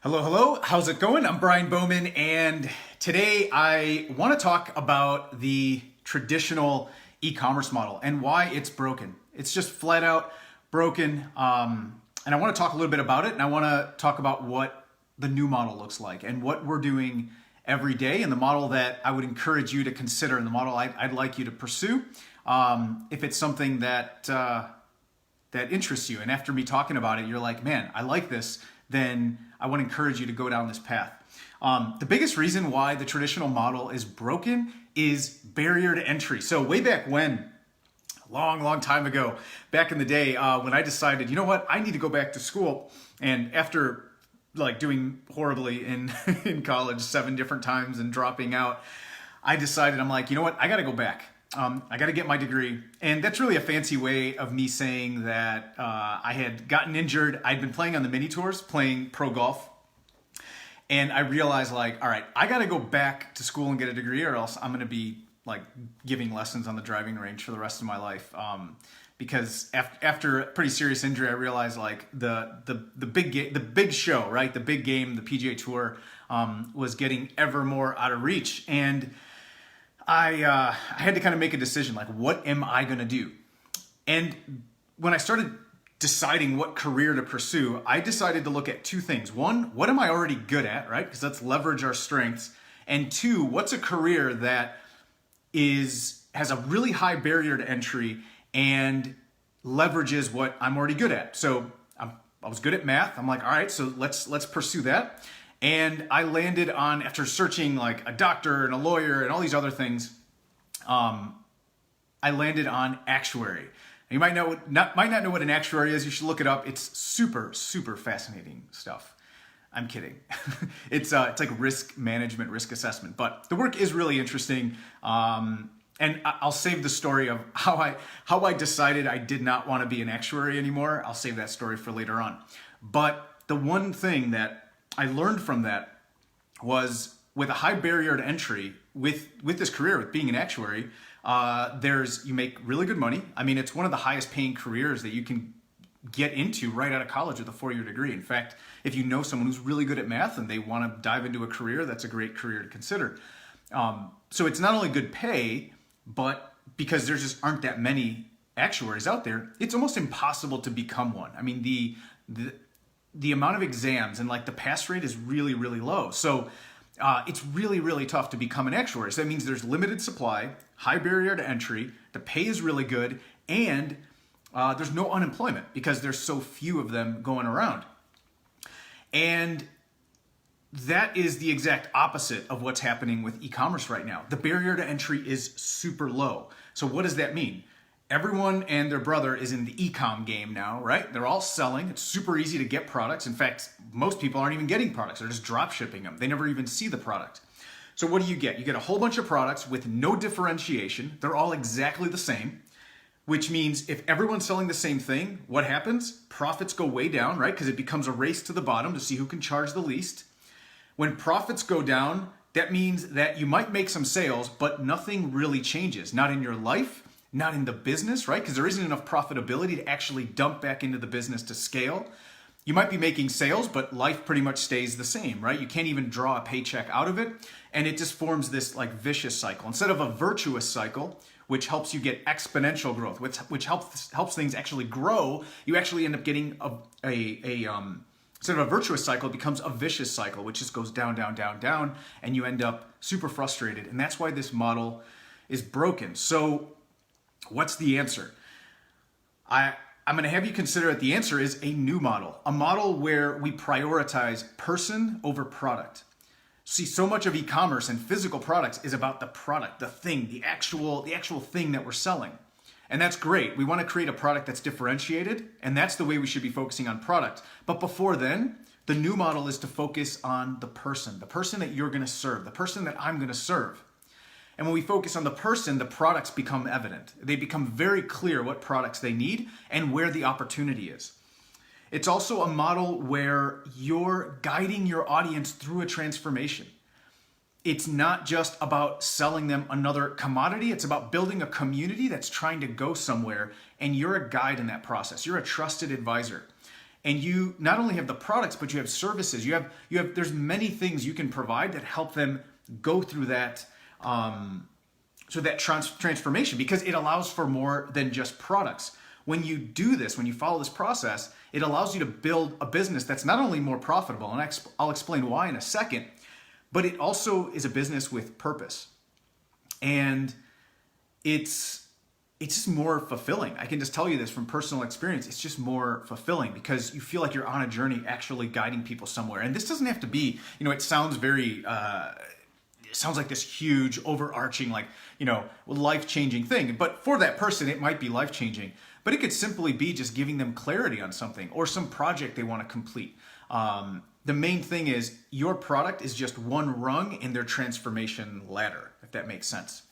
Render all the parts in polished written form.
Hello, hello. How's it going? I'm Brian Bowman, and today I want to talk about the traditional e-commerce model and why it's broken. It's just flat out broken, and I want to talk a little bit about it, and I want to talk about what the new model looks like and what we're doing every day, and the model that I would encourage you to consider, and the model I'd like you to pursue if it's something that interests you. And after me talking about it, you're like, man, I like this, then I want to encourage you to go down this path. The biggest reason why the traditional model is broken is barrier to entry. So way back when, a long time ago, back in the day, when I decided, you know what, I need to go back to school, and after like doing horribly in in college 7 different times and dropping out, I decided, I'm like, you know what, I got to go back. I got to get my degree. And that's really a fancy way of me saying that I had gotten injured. I'd been playing on the mini tours, playing pro golf. And I realized, like, all right, I got to go back to school and get a degree, or else I'm going to be like giving lessons on the driving range for the rest of my life. Because after a pretty serious injury, I realized like the big show, right? The big game, the PGA Tour, was getting ever more out of reach. And I had to kind of make a decision, like, what am I going to do? And when I started deciding what career to pursue, I decided to look at 2 things. 1, what am I already good at, right? Because let's leverage our strengths. And 2, what's a career that has a really high barrier to entry and leverages what I'm already good at. So I was good at math. I'm like, all right, so let's pursue that. And I landed on, after searching like a doctor and a lawyer and all these other things, I landed on actuary. You might not know what an actuary is. You should look it up. It's super fascinating stuff. I'm kidding. It's like risk management, risk assessment. But the work is really interesting. And I'll save the story of how I decided I did not want to be an actuary anymore. I'll save that story for later on. But the one thing that I learned from that was, with a high barrier to entry with this career, with being an actuary, you make really good money. I mean, it's one of the highest paying careers that you can get into right out of college with a 4-year degree. In fact, if you know someone who's really good at math and they want to dive into a career, that's a great career to consider. So it's not only good pay, but because there just aren't that many actuaries out there, it's almost impossible to become one. I mean, the amount of exams and like the pass rate is really low. So it's really tough to become an actuary. So that means there's limited supply, high barrier to entry, the pay is really good, and there's no unemployment because there's so few of them going around. And that is the exact opposite of what's happening with e-commerce right now. The barrier to entry is super low. So what does that mean? Everyone and their brother is in the e-com game now, right? They're all selling. It's super easy to get products. In fact, most people aren't even getting products. They're just drop shipping them. They never even see the product. So what do you get? You get a whole bunch of products with no differentiation. They're all exactly the same, which means if everyone's selling the same thing, what happens? Profits go way down, right? Because it becomes a race to the bottom to see who can charge the least. When profits go down, that means that you might make some sales, but nothing really changes. Not in your life, not in the business, right? Because there isn't enough profitability to actually dump back into the business to scale. You might be making sales, but life pretty much stays the same, right? You can't even draw a paycheck out of it. And it just forms this like vicious cycle. Instead of a virtuous cycle, which helps you get exponential growth, which helps things actually grow, you actually end up getting instead of a virtuous cycle, it becomes a vicious cycle, which just goes down, and you end up super frustrated. And that's why this model is broken. So what's the answer? I'm going to have you consider that the answer is a new model, a model where we prioritize person over product. See, so much of e-commerce and physical products is about the product, the thing, the actual thing that we're selling. And that's great. We want to create a product that's differentiated, and that's the way we should be focusing on product. But before then, the new model is to focus on the person that you're going to serve, the person that I'm going to serve. And when we focus on the person, the products become evident. They become very clear what products they need and where the opportunity is. It's also a model where you're guiding your audience through a transformation. It's not just about selling them another commodity. It's about building a community that's trying to go somewhere, and you're a guide in that process. You're a trusted advisor. And you not only have the products, but you have services. There's many things you can provide that help them go through that, transformation, because it allows for more than just products. When you do this, when you follow this process, it allows you to build a business that's not only more profitable, and I'll explain why in a second, but it also is a business with purpose. And it's just more fulfilling. I can just tell you this from personal experience. It's just more fulfilling because you feel like you're on a journey actually guiding people somewhere. And this doesn't have to be, it sounds very, it sounds like this huge overarching, life-changing thing. But for that person, it might be life-changing. But it could simply be just giving them clarity on something or some project they want to complete. The main thing is your product is just one rung in their transformation ladder, if that makes sense.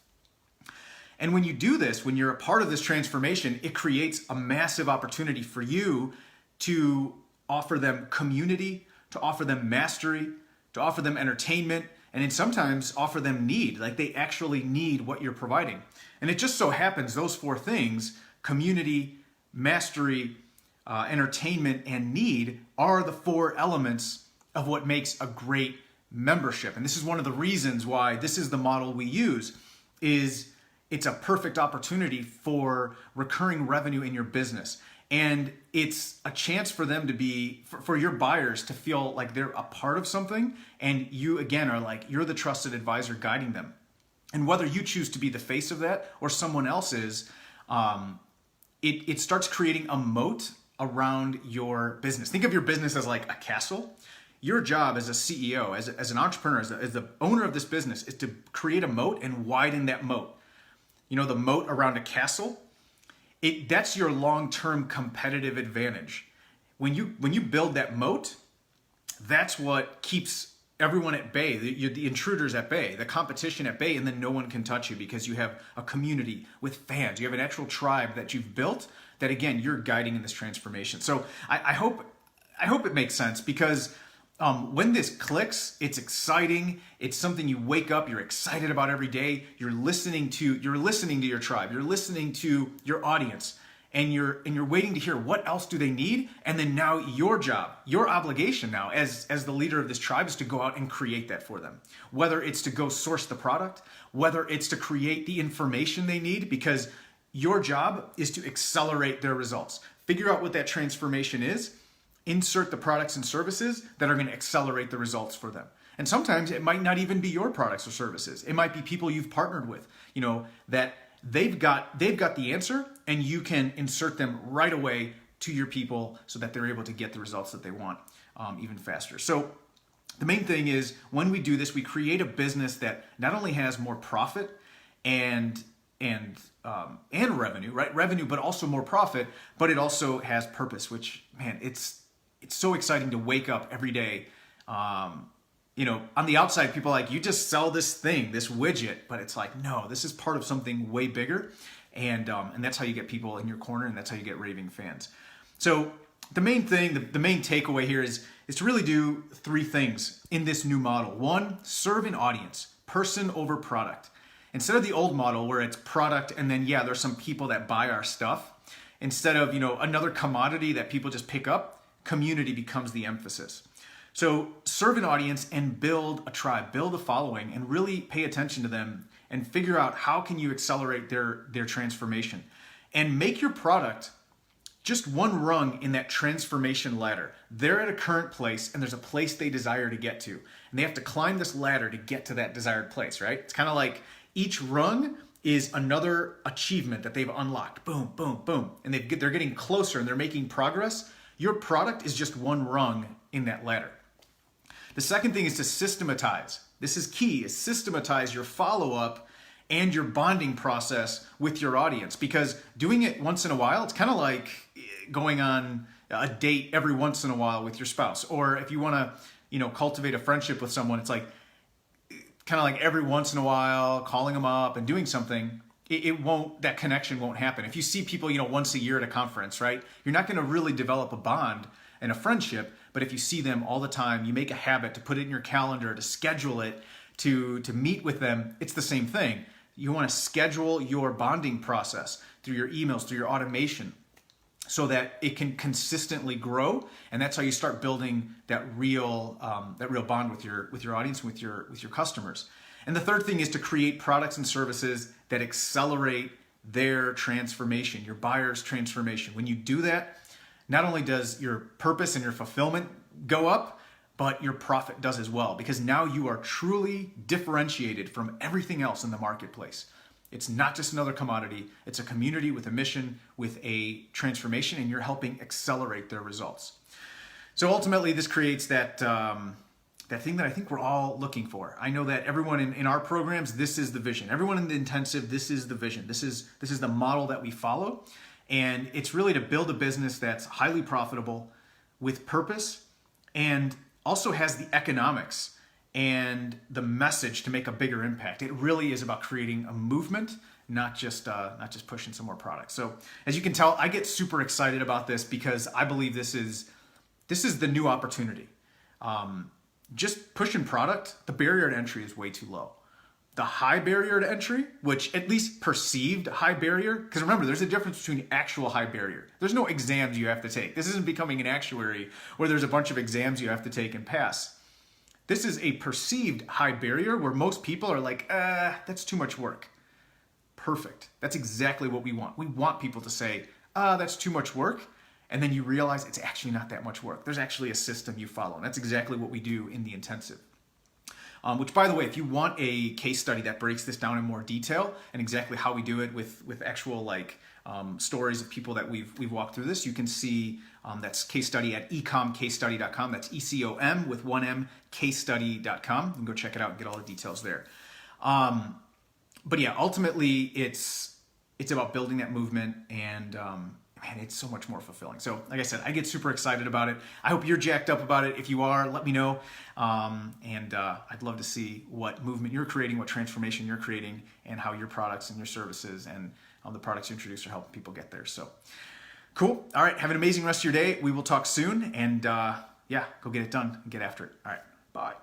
And when you do this, when you're a part of this transformation, it creates a massive opportunity for you to offer them community, to offer them mastery, to offer them entertainment, and then sometimes offer them need. Like they actually need what you're providing. And it just so happens those four things, community, mastery, entertainment, and need, are the four elements of what makes a great membership. And this is one of the reasons why this is the model we use, is it's a perfect opportunity for recurring revenue in your business. And it's a chance for them to be, for your buyers to feel like they're a part of something. And you, again, are like, you're the trusted advisor guiding them. And whether you choose to be the face of that or someone else is, it starts creating a moat around your business. Think of your business as like a castle. Your job as a CEO, as an entrepreneur, as the owner of this business, is to create a moat and widen that moat. The moat around a castle, that's your long-term competitive advantage. When you build that moat, that's what keeps everyone at bay, the intruders at bay, the competition at bay, and then no one can touch you because you have a community with fans. You have an actual tribe that you've built that, again, you're guiding in this transformation. So I hope it makes sense, because when this clicks, it's exciting. It's something you wake up, you're excited about every day. You're listening to your tribe. You're listening to your audience, and you're waiting to hear what else do they need. And then now your job, your obligation now as the leader of this tribe is to go out and create that for them. Whether it's to go source the product, whether it's to create the information they need, because your job is to accelerate their results. Figure out what that transformation is. Insert the products and services that are going to accelerate the results for them. And sometimes it might not even be your products or services. It might be people you've partnered with, that they've got the answer, and you can insert them right away to your people so that they're able to get the results that they want even faster. So the main thing is, when we do this, we create a business that not only has more profit and revenue, right? Revenue, but also more profit, but it also has purpose, which, man, it's so exciting to wake up every day. On the outside, people are like, you just sell this thing, this widget, but it's like, no, this is part of something way bigger. And that's how you get people in your corner, and that's how you get raving fans. So the main thing, the main takeaway here is to really do three things in this new model. One, serve an audience, person over product. Instead of the old model where it's product and then, there's some people that buy our stuff, instead of, another commodity that people just pick up, community becomes the emphasis. So serve an audience and build a tribe, build a following, and really pay attention to them and figure out how can you accelerate their transformation. And make your product just one rung in that transformation ladder. They're at a current place, and there's a place they desire to get to. And they have to climb this ladder to get to that desired place, right? It's kind of like each rung is another achievement that they've unlocked. Boom, boom, boom. And they're getting closer, and they're making progress. Your product is just one rung in that ladder. The second thing is to systematize. This is key, is systematize your follow-up and your bonding process with your audience. Because doing it once in a while, it's kind of like going on a date every once in a while with your spouse. Or if you want to, cultivate a friendship with someone, it's like kind of like every once in a while, calling them up and doing something. That connection won't happen. If you see people, once a year at a conference, right? You're not going to really develop a bond and a friendship. But if you see them all the time, you make a habit to put it in your calendar, to schedule it, to meet with them, it's the same thing. You want to schedule your bonding process through your emails, through your automation, so that it can consistently grow, and that's how you start building that real bond with your audience, with your customers. And the third thing is to create products and services that accelerate their transformation, your buyer's transformation. When you do that, not only does your purpose and your fulfillment go up, but your profit does as well, because now you are truly differentiated from everything else in the marketplace. It's not just another commodity. It's a community with a mission, with a transformation, and you're helping accelerate their results. So ultimately, this creates that thing that I think we're all looking for. I know that everyone in our programs, this is the vision. Everyone in the intensive, this is the vision. This is the model that we follow. And it's really to build a business that's highly profitable, with purpose, and also has the economics and the message to make a bigger impact. It really is about creating a movement, not just pushing some more products. So as you can tell, I get super excited about this because I believe this is the new opportunity. Just pushing product, the barrier to entry is way too low. The high barrier to entry, which at least perceived high barrier, because remember, there's a difference between actual high barrier. There's no exams you have to take. This isn't becoming an actuary where there's a bunch of exams you have to take and pass. This is a perceived high barrier where most people are like, that's too much work. Perfect. That's exactly what we want. We want people to say, that's too much work. And then you realize it's actually not that much work. There's actually a system you follow. And that's exactly what we do in the intensive. Which, by the way, if you want a case study that breaks this down in more detail and exactly how we do it with actual stories of people that we've walked through this, you can see that's case study at ecomcasestudy.com. That's ECOM with one M, casestudy.com. You can go check it out and get all the details there. But yeah, ultimately it's about building that movement, and man, it's so much more fulfilling. So like I said, I get super excited about it. I hope you're jacked up about it. If you are, let me know. And I'd love to see what movement you're creating, what transformation you're creating, and how your products and your services and the products you introduce are helping people get there. So cool. All right. Have an amazing rest of your day. We will talk soon. And yeah, go get it done and get after it. All right. Bye.